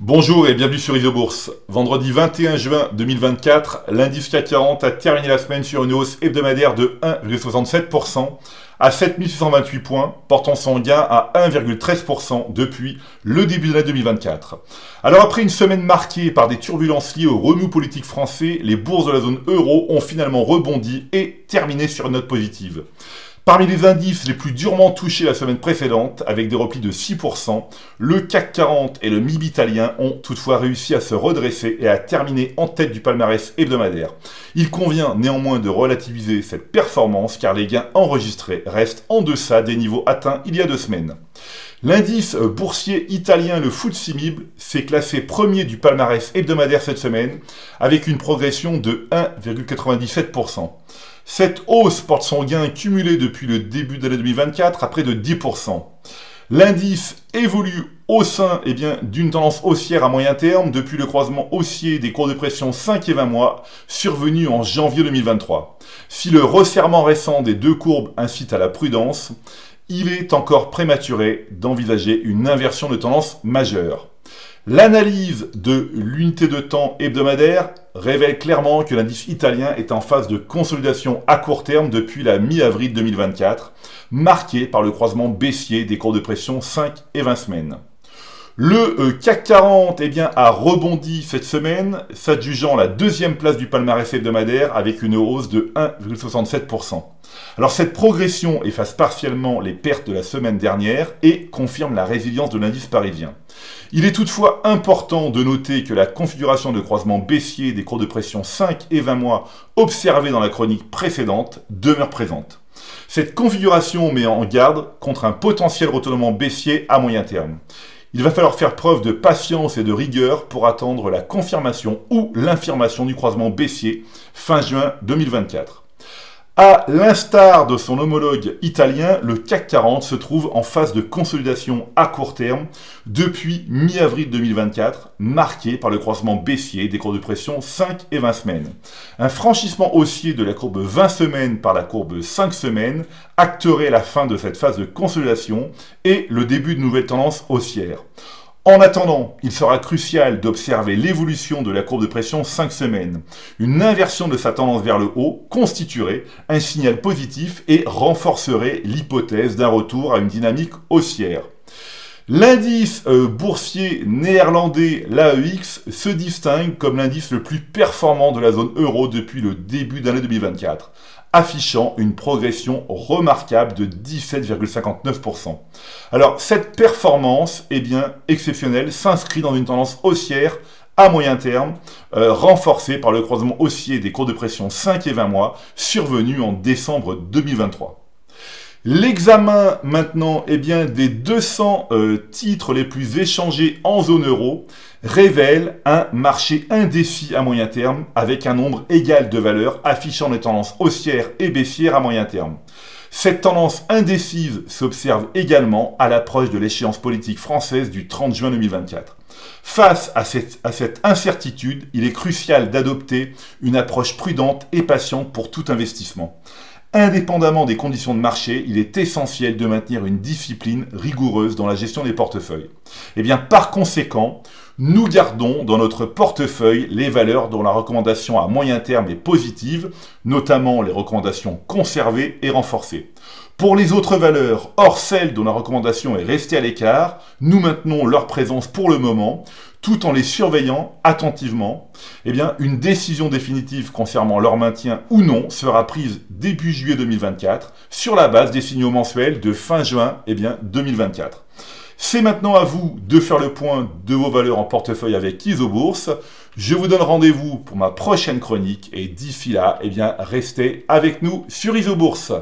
Bonjour et bienvenue sur Isobourse. Vendredi 21 juin 2024, l'indice CAC 40 a terminé la semaine sur une hausse hebdomadaire de 1,67% à 7628 points, portant son gain à 1,13% depuis le début de l'année 2024. Alors après une semaine marquée par des turbulences liées au remous politique français, les bourses de la zone euro ont finalement rebondi et terminé sur une note positive. Parmi les indices les plus durement touchés la semaine précédente, avec des replis de 6%, le CAC 40 et le MIB italien ont toutefois réussi à se redresser et à terminer en tête du palmarès hebdomadaire. Il convient néanmoins de relativiser cette performance car les gains enregistrés restent en deçà des niveaux atteints il y a 2 semaines. L'indice boursier italien, le FTSE MIB, s'est classé premier du palmarès hebdomadaire cette semaine avec une progression de 1,97%. Cette hausse porte son gain cumulé depuis le début de l'année 2024 à près de 10%. L'indice évolue au sein d'une tendance haussière à moyen terme depuis le croisement haussier des cours de pression 5 et 20 mois survenu en janvier 2023. Si le resserrement récent des deux courbes incite à la prudence, il est encore prématuré d'envisager une inversion de tendance majeure. L'analyse de l'unité de temps hebdomadaire révèle clairement que l'indice italien est en phase de consolidation à court terme depuis la mi-avril 2024, marqué par le croisement baissier des cours de pression 5 et 20 semaines. Le CAC 40 a rebondi cette semaine, s'adjugeant la deuxième place du palmarès hebdomadaire avec une hausse de 1,67%. Alors cette progression efface partiellement les pertes de la semaine dernière et confirme la résilience de l'indice parisien. Il est toutefois important de noter que la configuration de croisement baissier des cours de pression 5 et 20 mois observée dans la chronique précédente demeure présente. Cette configuration met en garde contre un potentiel retournement baissier à moyen terme. Il va falloir faire preuve de patience et de rigueur pour attendre la confirmation ou l'infirmation du croisement baissier fin juin 2024. À l'instar de son homologue italien, le CAC 40 se trouve en phase de consolidation à court terme depuis mi-avril 2024, marqué par le croisement baissier des cours de pression 5 et 20 semaines. Un franchissement haussier de la courbe 20 semaines par la courbe 5 semaines acterait la fin de cette phase de consolidation et le début de nouvelles tendances haussières. En attendant, il sera crucial d'observer l'évolution de la courbe de pression 5 semaines. Une inversion de sa tendance vers le haut constituerait un signal positif et renforcerait l'hypothèse d'un retour à une dynamique haussière. L'indice boursier néerlandais, l'AEX, se distingue comme l'indice le plus performant de la zone euro depuis le début de l'année 2024, affichant une progression remarquable de 17,59%. Alors, cette performance, exceptionnelle, s'inscrit dans une tendance haussière à moyen terme, renforcée par le croisement haussier des cours de pression 5 et 20 mois, survenu en décembre 2023. L'examen maintenant des 200 titres les plus échangés en zone euro révèle un marché indécis à moyen terme avec un nombre égal de valeurs affichant des tendances haussières et baissières à moyen terme. Cette tendance indécise s'observe également à l'approche de l'échéance politique française du 30 juin 2024. Face à cette incertitude, il est crucial d'adopter une approche prudente et patiente pour tout investissement. Indépendamment des conditions de marché, il est essentiel de maintenir une discipline rigoureuse dans la gestion des portefeuilles. Par conséquent, nous gardons dans notre portefeuille les valeurs dont la recommandation à moyen terme est positive, notamment les recommandations conservées et renforcées. Pour les autres valeurs, hors celles dont la recommandation est restée à l'écart, nous maintenons leur présence pour le moment, tout en les surveillant attentivement. Une décision définitive concernant leur maintien ou non sera prise début juillet 2024 sur la base des signaux mensuels de fin juin 2024. C'est maintenant à vous de faire le point de vos valeurs en portefeuille avec Isobourse. Je vous donne rendez-vous pour ma prochaine chronique et d'ici là, restez avec nous sur Isobourse.